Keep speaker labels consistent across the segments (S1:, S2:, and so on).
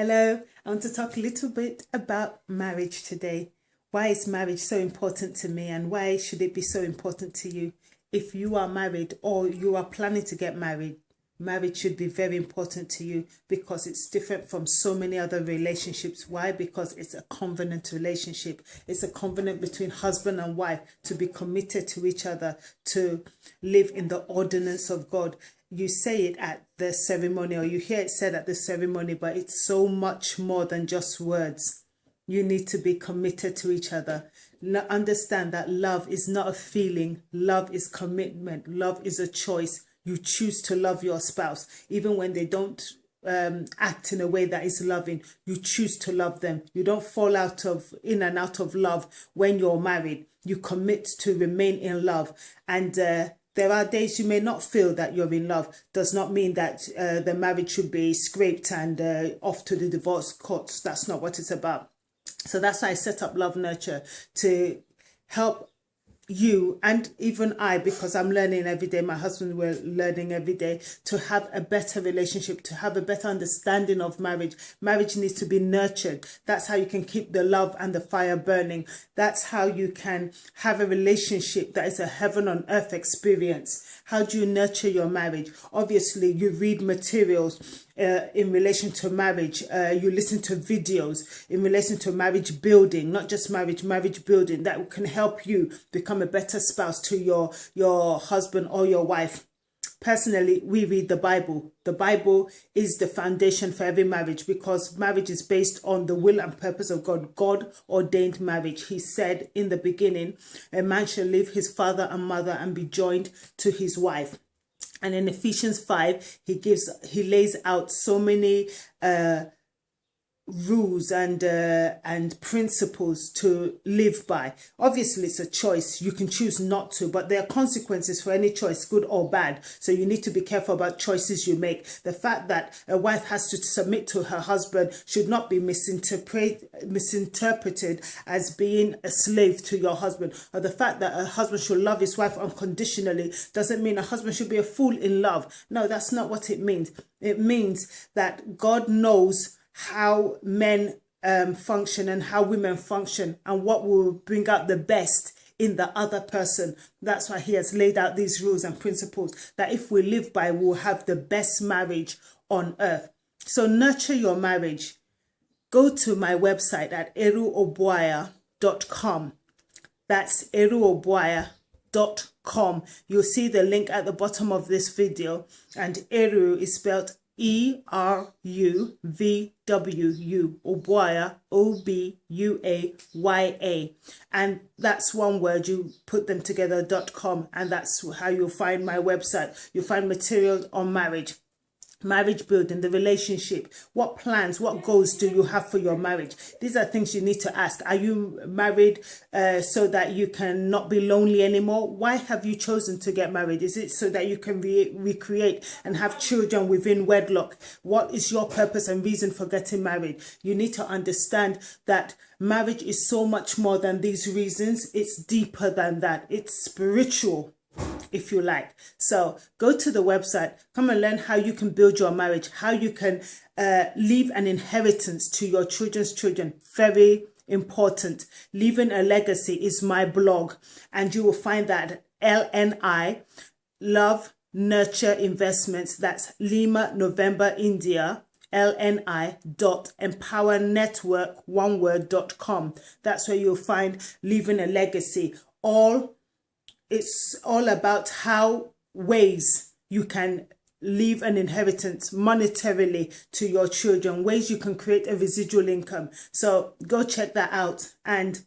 S1: Hello, I want to talk a little bit about marriage today. Why is marriage so important to me and why should it be so important to you? If you are married or you are planning to get married, marriage should be very important to you because it's different from so many other relationships. Why? Because it's a covenant relationship. It's a covenant between husband and wife to be committed to each other, to live in the ordinance of God. You say it at the ceremony or you hear it said at the ceremony, but it's so much more than just words. You need to be committed to each other. Understand that love is not a feeling. Love is commitment. Love is a choice. You choose to love your spouse, even when they don't act in a way that is loving. You choose to love them. You don't fall in and out of love when you're married. You commit to remain in love. And there are days you may not feel that you're in love. Does not mean that the marriage should be scraped and off to the divorce courts. That's not what it's about. So that's why I set up Love Nurture, to help you and even I, because I'm learning every day, my husband, we're learning every day, to have a better relationship, to have a better understanding of marriage. Marriage needs to be nurtured. That's how you can keep the love and the fire burning. That's how you can have a relationship that is a heaven on earth experience. How do you nurture your marriage? Obviously, you read materials in relation to marriage. You listen to videos in relation to marriage building, not just marriage building, that can help you become a better spouse to your husband or your wife. Personally, we read the Bible. The Bible is the foundation for every marriage because marriage is based on the will and purpose of God. God ordained marriage. He said in the beginning, a man shall leave his father and mother and be joined to his wife. And in Ephesians 5, he lays out so many rules and principles to live by. Obviously, it's a choice. You can choose not to, but there are consequences for any choice, good or bad. So you need to be careful about choices you make. The fact that a wife has to submit to her husband should not be misinterpreted as being a slave to your husband. Or the fact that a husband should love his wife unconditionally doesn't mean a husband should be a fool in love. No, that's not what it means. It means that God knows how men function and how women function and what will bring out the best in the other person. That's why he has laid out these rules and principles that if we live by, we'll have the best marriage on earth. So nurture your marriage. Go to my website at eruobuaya.com. That's eruobuaya.com. You'll see the link at the bottom of this video, and Eru is spelled ERUVWU, Obuaya, OBUAYA, and that's one word. You put them together, .com, and that's how you'll find my website. You'll find materials on marriage building, the relationship, what plans, what goals do you have for your marriage. These are things you need to ask. Are you married so that you can not be lonely anymore? Why have you chosen to get married? Is it so that you can recreate and have children within wedlock? What is your purpose and reason for getting married? You need to understand that marriage is so much more than these reasons. It's deeper than that. It's spiritual, if you like. So go to the website, come and learn how you can build your marriage, how you can leave an inheritance to your children's children. Very important. Leaving a legacy is my blog, and you will find that LNI, Love Nurture Investments. That's Lima November India, LNI.empowernetwork.com. That's where you'll find leaving a legacy. It's all about how ways you can leave an inheritance monetarily to your children, ways you can create a residual income. So go check that out. And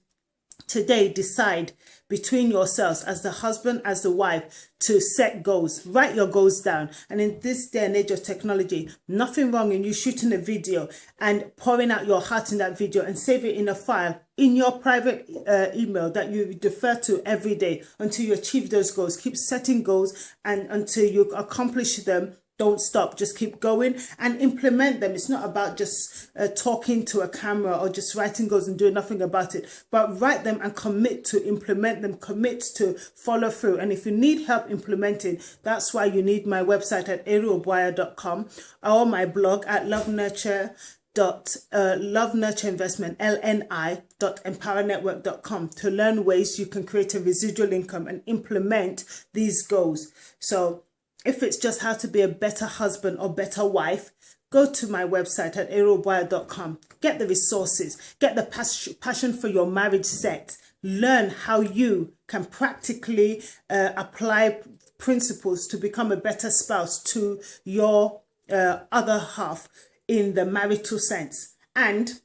S1: today, decide between yourselves as the husband, as the wife, to set goals. Write your goals down. And in this day and age of technology, nothing wrong in you shooting a video and pouring out your heart in that video and save it in a file in your private email that you defer to every day until you achieve those goals. Keep setting goals, and until you accomplish them, don't stop. Just keep going and implement them. It's not about just talking to a camera or just writing goals and doing nothing about it, but write them and commit to implement them, commit to follow through. And if you need help implementing, that's why you need my website at eruobuaya.com or my blog at Love Nurture love nurture investment lni.empowernetwork.com to learn ways you can create a residual income and implement these goals. So if it's just how to be a better husband or better wife, go to my website at arielboyer.com. Get the resources, get the passion for your marriage set, learn how you can practically apply principles to become a better spouse to your other half in the marital sense, and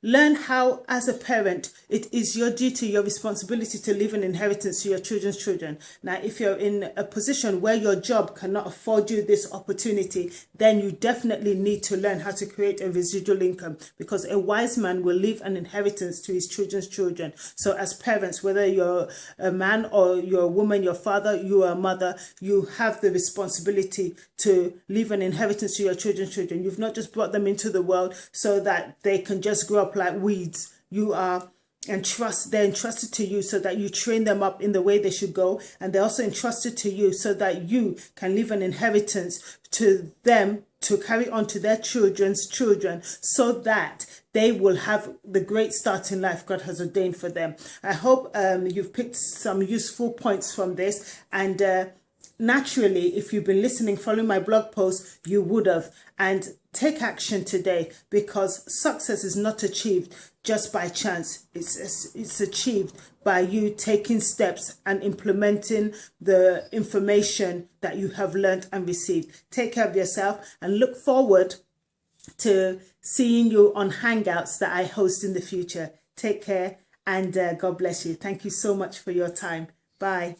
S1: learn how, as a parent, it is your duty, your responsibility to leave an inheritance to your children's children. Now, if you're in a position where your job cannot afford you this opportunity, then you definitely need to learn how to create a residual income, because a wise man will leave an inheritance to his children's children. So as parents, whether you're a man or you're a woman, your father, you are a mother, you have the responsibility to leave an inheritance to your children's children. You've not just brought them into the world so that they can just grow up like weeds. You are they're entrusted to you so that you train them up in the way they should go, and they're also entrusted to you so that you can leave an inheritance to them to carry on to their children's children, so that they will have the great start in life God has ordained for them. I hope you've picked some useful points from this, and naturally, if you've been listening, following my blog post, you would have. And take action today, because success is not achieved just by chance. It's achieved by you taking steps and implementing the information that you have learned and received. Take care of yourself, and look forward to seeing you on Hangouts that I host in the future. Take care, and God bless you. Thank you so much for your time. Bye.